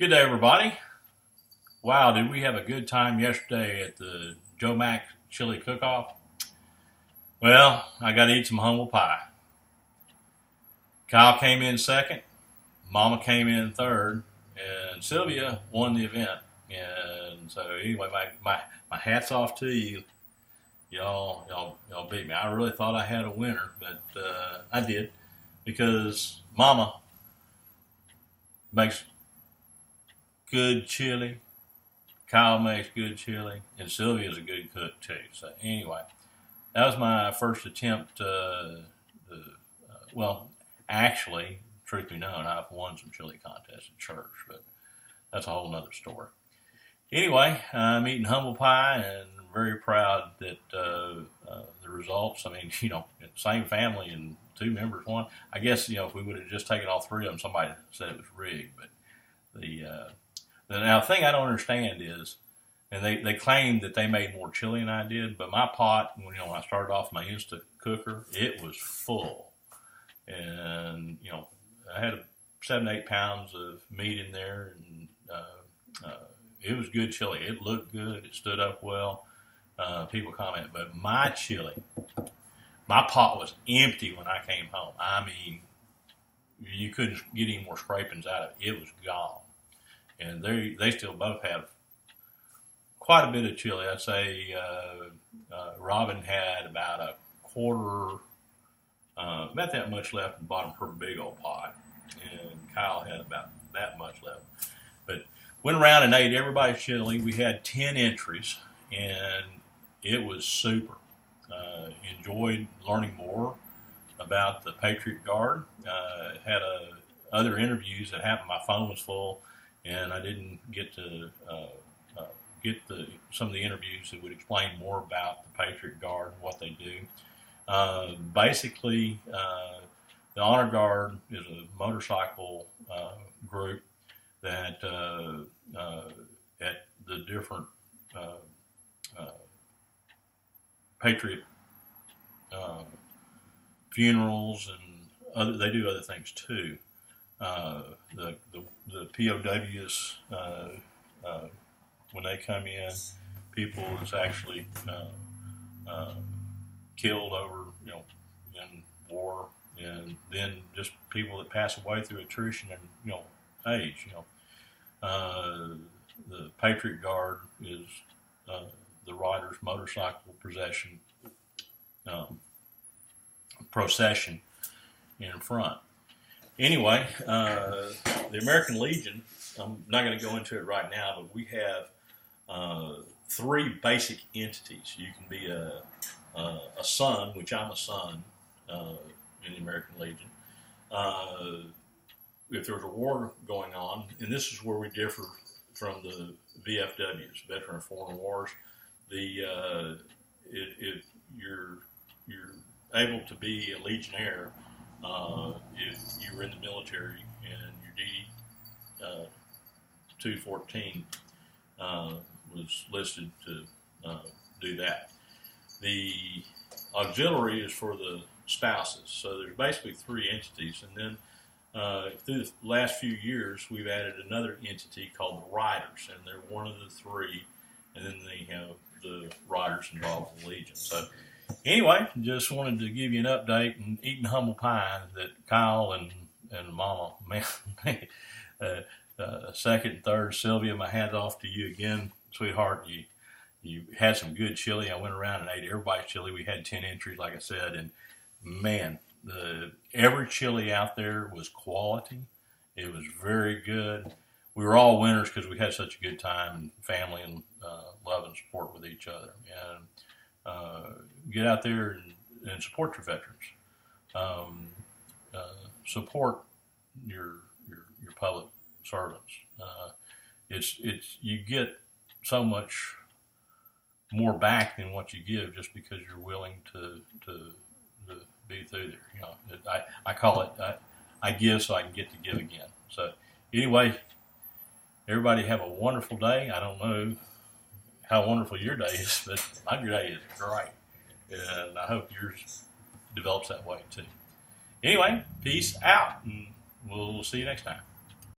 Good day, everybody. Wow, did we have a good time yesterday at the Joe Mac Chili Cook-Off? Well, I got to eat some humble pie. Kyle came in second, Mama came in third, and Sylvia won the event. And so anyway, my hat's off to you. Y'all beat me. I really thought I had a winner, but I did because Mama makes good chili. Kyle makes good chili, and Sylvia's a good cook too. So anyway, that was my first attempt. Well, actually, truth be known, I've won some chili contests at church, but that's a whole nother story. Anyway, I'm eating humble pie and very proud that the results. I mean, same family and two members won. I guess if we would have just taken all three of them, somebody said it was rigged. But the thing I don't understand is, and they claimed that they made more chili than I did, but my pot, when I started off my Insta cooker, it was full, and I had 7-8 pounds of meat in there, and it was good chili. It looked good. It stood up well. People comment, but my chili, my pot was empty when I came home. I mean, you couldn't get any more scrapings out of it. It was gone. And they still both have quite a bit of chili. I'd say Robin had about a quarter, about that much left in the bottom of her big old pot. And Kyle had about that much left. But went around and ate everybody's chili. We had 10 entries, and it was super. Enjoyed learning more about the Patriot Guard. Had other interviews that happened. My phone was full, and I didn't get to get some of the interviews that would explain more about the Patriot Guard, what they do. Basically, the Honor Guard is a motorcycle group that at the different Patriot funerals and they do other things too. The POWs when they come in, people is actually killed over in war, and then just people that pass away through attrition and age. The Patriot Guard is the rider's motorcycle procession in front. Anyway, the American Legion, I'm not going to go into it right now, but we have 3 basic entities. You can be a son, which I'm a son in the American Legion. If there's a war going on, and this is where we differ from the VFWs, Veteran of Foreign Wars, if you're able to be a Legionnaire if you were in the military and your DD 214 was listed to do that. The auxiliary is for the spouses. So there's basically 3 entities, and then through the last few years we've added another entity called the Riders, and they're one of the 3, and then they have the Riders involved in the Legion. So anyway, just wanted to give you an update and eating humble pie that Kyle and Mama, man, second and third. Sylvia, my hat's off to you again, sweetheart. You had some good chili. I went around and ate everybody's chili. We had 10 entries, like I said, and man, every chili out there was quality. It was very good. We were all winners because we had such a good time and family and love and support with each other. And get out there and support your veterans. Support your public servants. You get so much more back than what you give just because you're willing to be through there. I call it I give so I can get to give again. So anyway, everybody have a wonderful day. I don't know how wonderful your day is, but my day is great. And I hope yours develops that way too. Anyway, peace out, and we'll see you next time.